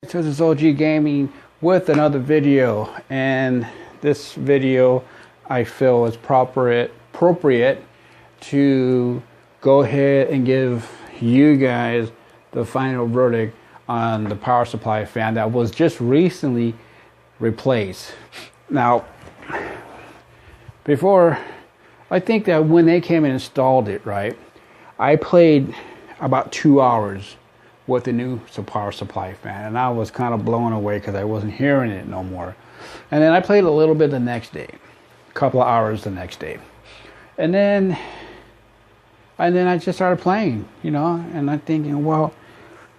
So this is OG Gaming with another video, and this video I feel is appropriate to go ahead and give you guys the final verdict on the power supply fan that was just recently replaced. Now, before, I think that when they came and installed it, right, I played about 2 hours with the new power supply fan, and I was kind of blown away because I wasn't hearing it no more. And then I played a little bit the next day, a couple of hours the next day, and then I just started playing, and I'm thinking, well,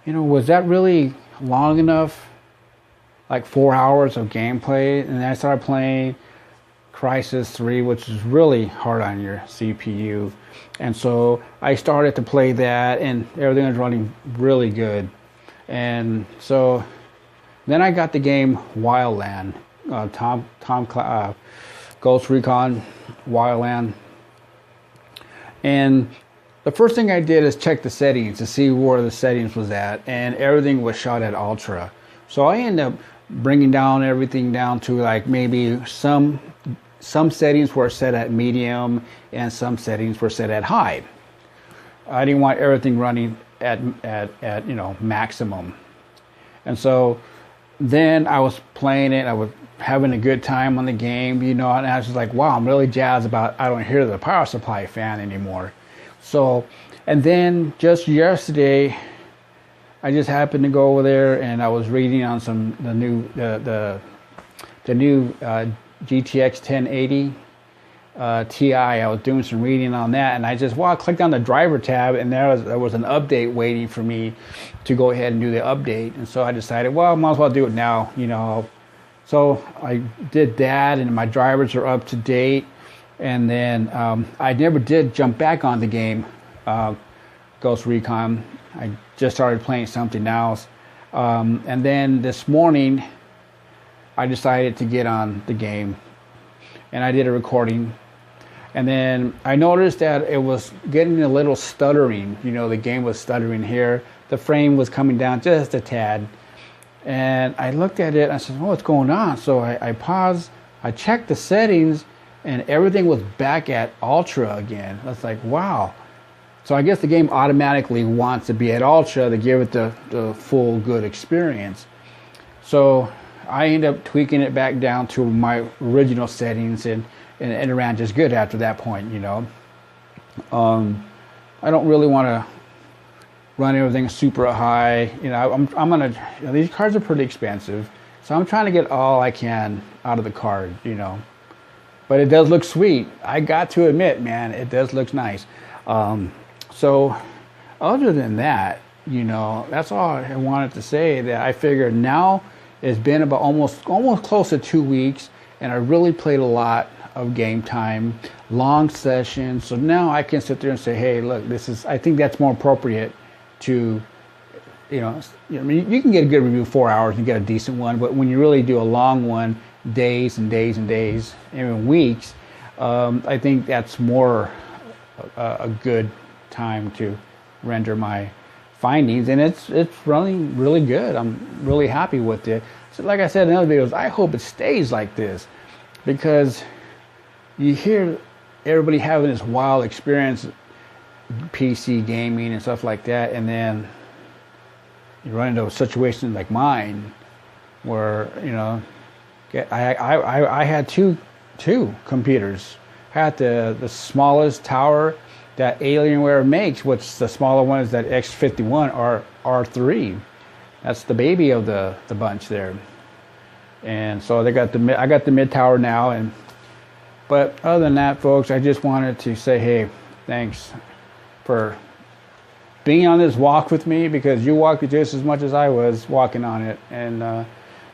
was that really long enough? Like 4 hours of gameplay. And then I started playing Crysis 3, which is really hard on your CPU. And so I started to play that, and everything was running really good. And so then I got the game Wildland, Ghost Recon Wildland. And the first thing I did is check the settings to see where the settings was at, and everything was shot at ultra. So I ended up bringing down everything down to like maybe some settings were set at medium and some settings were set at high. I didn't want everything running at maximum. And so then I was playing it, I was having a good time on the game, and I was just like, wow, I'm really jazzed about I don't hear the power supply fan anymore. So, and then just yesterday I just happened to go over there and I was reading on the new GTX 1080 Ti. I was doing some reading on that, and I clicked on the driver tab, and there was an update waiting for me to go ahead and do the update. And so I decided, well, I might as well do it now, So I did that, and my drivers are up to date. And then I never did jump back on the game, Ghost Recon. I just started playing something else. And then this morning, I decided to get on the game. And I did a recording. And then I noticed that it was getting a little stuttering. The game was stuttering here. The frame was coming down just a tad. And I looked at it and I said, oh, what's going on? So I paused. I checked the settings, and everything was back at ultra again. That's like, wow. So I guess the game automatically wants to be at ultra to give it the full good experience. So I ended up tweaking it back down to my original settings, and it ran just good after that point, I don't really want to run everything super high. These cards are pretty expensive, so I'm trying to get all I can out of the card, But it does look sweet. I got to admit, man, it does look nice. So other than that, that's all I wanted to say. That I figured now it's been about almost close to 2 weeks, and I really played a lot of game time, long sessions. So now I can sit there and say, hey, look, I think that's more appropriate to, you can get a good review 4 hours and get a decent one, but when you really do a long one, days and days and days, even weeks, I think that's more a good time to render my findings, and it's running really good. I'm really happy with it. So like I said in other videos, I hope it stays like this, because you hear everybody having this wild experience, PC gaming and stuff like that, and then you run into a situation like mine where I had two computers. I had the smallest tower that Alienware makes, which the smaller one is that X51 or R3. That's the baby of the bunch there. And so I got the mid tower now. But other than that, folks, I just wanted to say, hey, thanks for being on this walk with me, because you walked it just as much as I was walking on it. And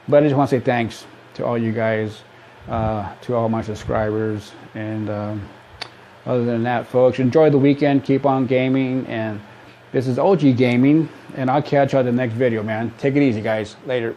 but I just want to say thanks to all you guys, to all my subscribers, and other than that, folks, enjoy the weekend, keep on gaming, and this is OG Gaming, and I'll catch you on the next video, man. Take it easy, guys. Later.